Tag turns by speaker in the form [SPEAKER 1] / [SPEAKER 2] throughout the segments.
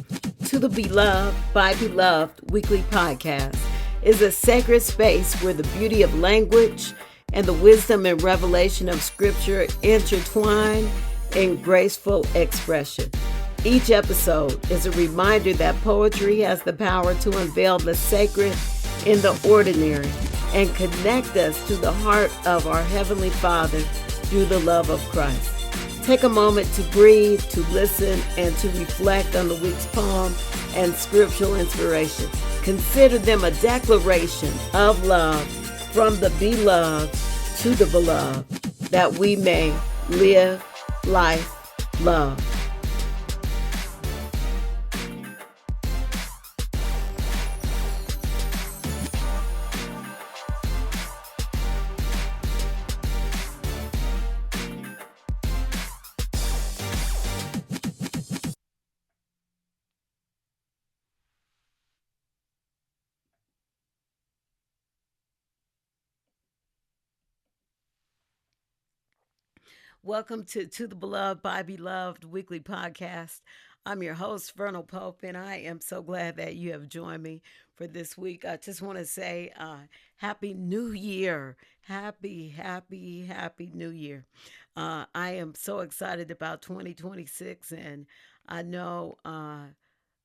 [SPEAKER 1] To the Beloved by Beloved weekly podcast is a sacred space where the beauty of language and the wisdom and revelation of Scripture intertwine in graceful expression. Each episode is a reminder that poetry has the power to unveil the sacred in the ordinary and connect us to the heart of our Heavenly Father through the love of Christ. Take a moment to breathe, to listen, and to reflect on the week's poem and scriptural inspiration. Consider them a declaration of love from the beloved to the beloved, that we may live, life, love. Welcome to the Beloved by Beloved weekly podcast. I'm your host, Vernal Pope, and I am so glad that you have joined me for this week. I just want to say Happy New Year. Happy New Year. I am so excited about 2026, and I know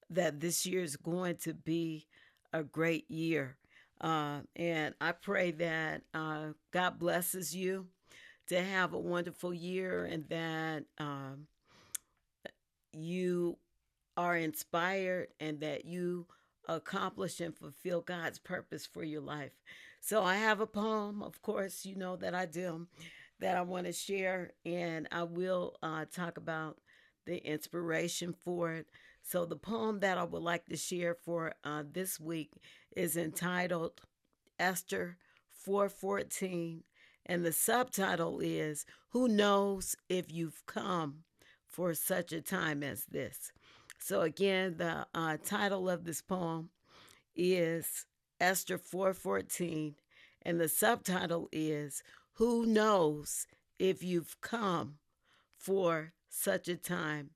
[SPEAKER 1] that this year is going to be a great year. And I pray that God blesses you to have a wonderful year, and that you are inspired and that you accomplish and fulfill God's purpose for your life. So I have a poem, of course, you know that I do, that I want to share, and I will talk about the inspiration for it. So the poem that I would like to share for this week is entitled Esther 4:14, and the subtitle is Who Knows If You've Come for Such a Time as This. So again, the title of this poem is Esther 4:14, and the subtitle is Who Knows If You've Come for Such a Time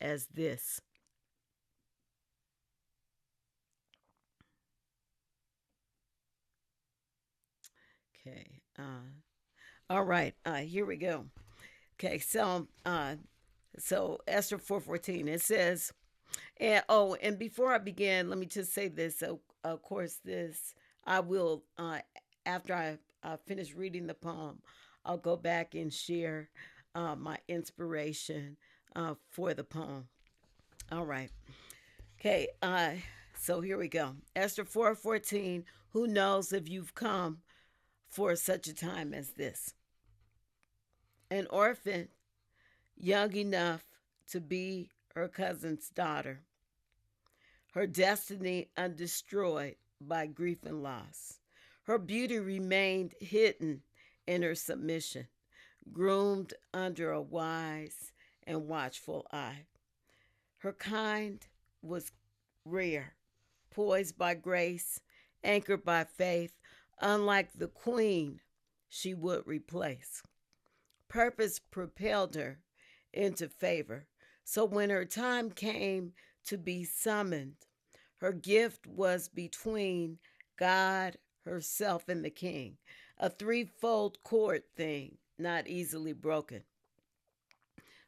[SPEAKER 1] as This. Okay. All right. Here we go. Okay. So Esther 4:14, it says, and before I begin, let me just say this. So of course, this I will after I finish reading the poem, I'll go back and share my inspiration for the poem. All right. Okay. So here we go. Esther 4:14. Who knows if you've come for such a time as this? An orphan, young enough to be her cousin's daughter, her destiny undestroyed by grief and loss. Her beauty remained hidden in her submission, groomed under a wise and watchful eye. Her kind was rare, poised by grace, anchored by faith, unlike the queen she would replace. Purpose propelled her into favor. So when her time came to be summoned, her gift was between God, herself, and the king, a threefold cord thing, not easily broken.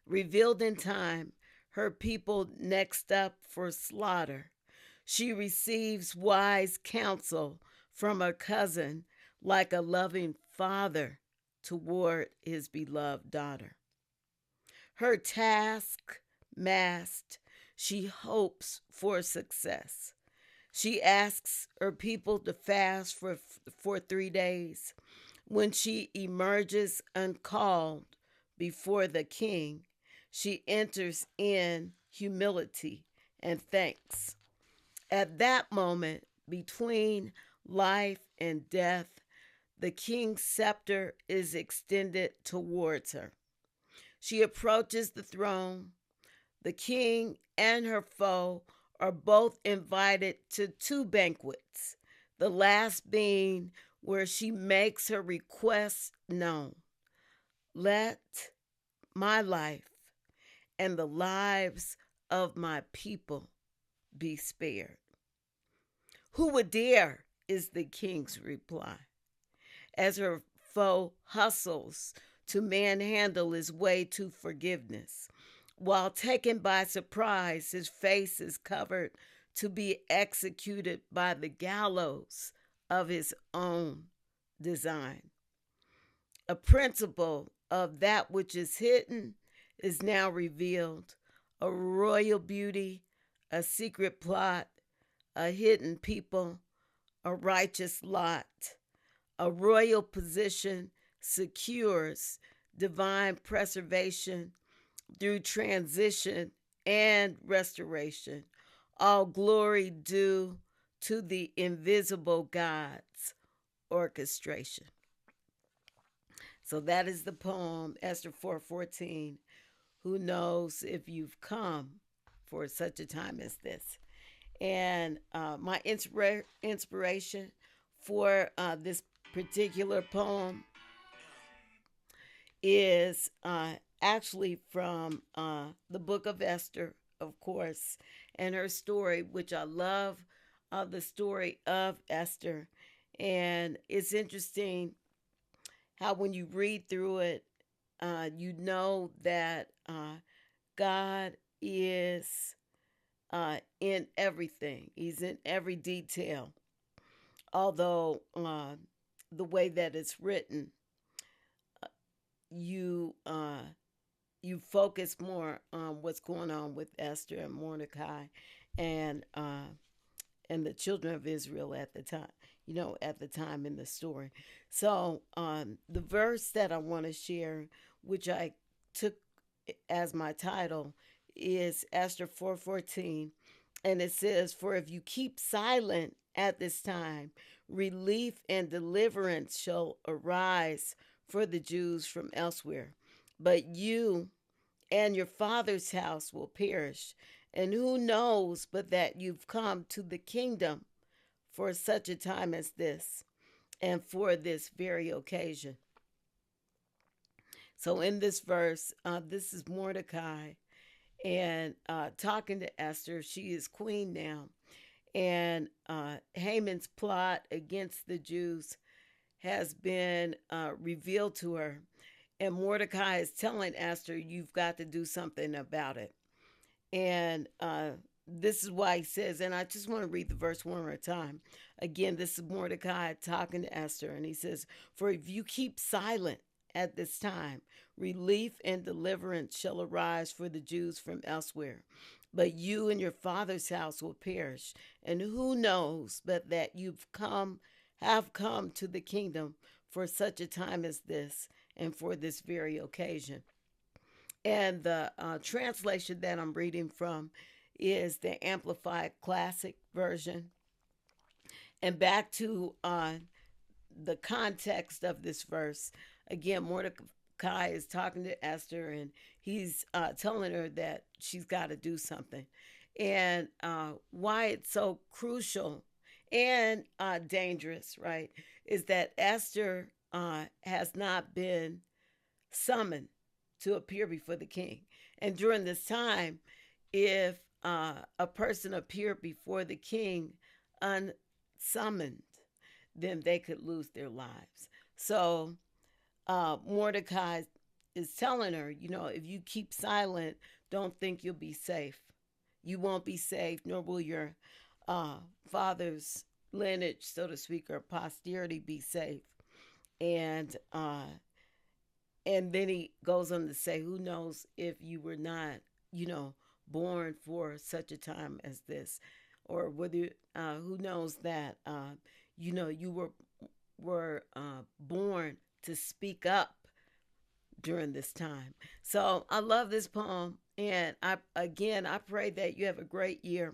[SPEAKER 1] Revealed in time, her people next up for slaughter. She receives wise counsel from her cousin, like a loving father toward his beloved daughter. Her task masked, she hopes for success. She asks her people to fast for 3 days. When she emerges uncalled before the king, she enters in humility and thanks. At that moment, between life and death, the king's scepter is extended towards her. She approaches the throne. The king and her foe are both invited to two banquets, the last being where she makes her request known. Let my life and the lives of my people be spared. Who would dare? Is the king's reply, as her foe hustles to manhandle his way to forgiveness. While taken by surprise, his face is covered to be executed by the gallows of his own design. A principle of that which is hidden is now revealed. A royal beauty, a secret plot, a hidden people, a righteous lot. A royal position secures divine preservation through transition and restoration. All glory due to the invisible God's orchestration. So that is the poem, Esther 4:14. Who knows if you've come for such a time as this? And my inspiration for this particular poem is actually from the book of Esther, of course, and her story, which I love the story of Esther. And it's interesting how when you read through it, you know that God is in everything. He's in every detail. Although the way that it's written, you you focus more on what's going on with Esther and Mordecai, and uh, and the children of Israel at the time. You know, at the time in the story. So the verse that I want to share, which I took as my title, is Esther 4:14, and it says, "For if you keep silent at this time, relief and deliverance shall arise for the Jews from elsewhere. But you and your father's house will perish. And who knows but that you've come to the kingdom for such a time as this, and for this very occasion." So in this verse, this is Mordecai and talking to Esther. She is queen now. And Haman's plot against the Jews has been revealed to her. And Mordecai is telling Esther, you've got to do something about it. And this is why he says, and I just want to read the verse one more time. Again, this is Mordecai talking to Esther, and he says, "For if you keep silent at this time, relief and deliverance shall arise for the Jews from elsewhere. But you and your father's house will perish. And who knows but that have come to the kingdom for such a time as this, and for this very occasion." And the translation that I'm reading from is the Amplified Classic Version. And back to the context of this verse, again, Mordecai is talking to Esther, and he's telling her that she's got to do something. And why it's so crucial and dangerous, right, is that Esther has not been summoned to appear before the king. And during this time, if a person appeared before the king unsummoned, then they could lose their lives. So Mordecai is telling her, you know, if you keep silent, don't think you'll be safe. You won't be safe, nor will your father's lineage, so to speak, or posterity be safe. And then he goes on to say, who knows if you were not, you know, born for such a time as this, or whether who knows that you know, you were born to speak up during this time. So I love this poem, and I pray that you have a great year,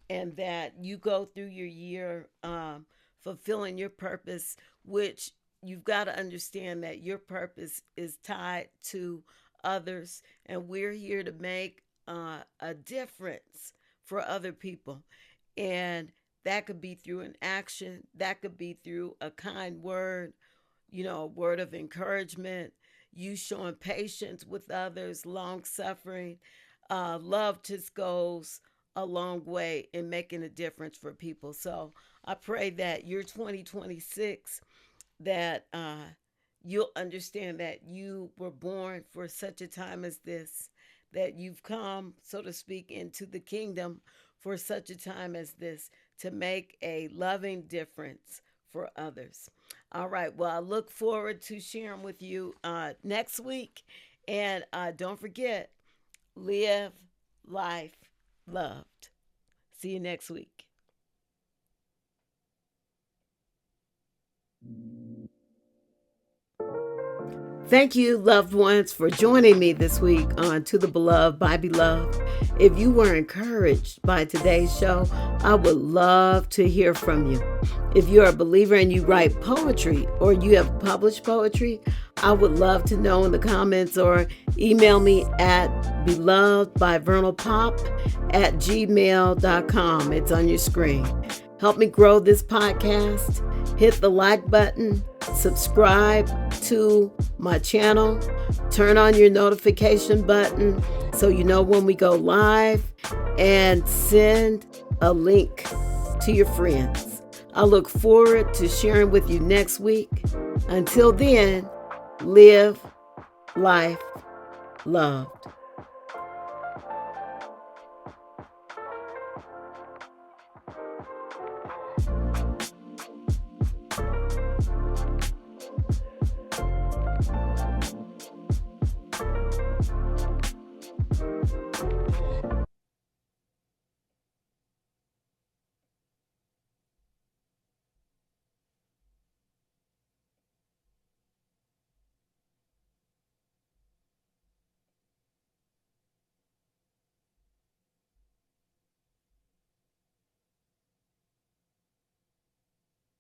[SPEAKER 1] and that you go through your year fulfilling your purpose, which you've got to understand that your purpose is tied to others, and we're here to make a difference for other people. And that could be through an action, that could be through a kind word, you know, a word of encouragement, you showing patience with others, long suffering. Love just goes a long way in making a difference for people. So I pray that your 2026, that you'll understand that you were born for such a time as this, that you've come, so to speak, into the kingdom for such a time as this to make a loving difference for others. All right. Well, I look forward to sharing with you next week. And don't forget, live life loved. See you next week. Thank you, loved ones, for joining me this week on To the Beloved by Beloved. If you were encouraged by today's show, I would love to hear from you. If you're a believer and you write poetry or you have published poetry, I would love to know in the comments, or email me at belovedbyvernalpop@gmail.com. It's on your screen. Help me grow this podcast. Hit the like button, subscribe to my channel, turn on your notification button so you know when we go live, and send a link to your friends. I look forward to sharing with you next week. Until then, live life loved.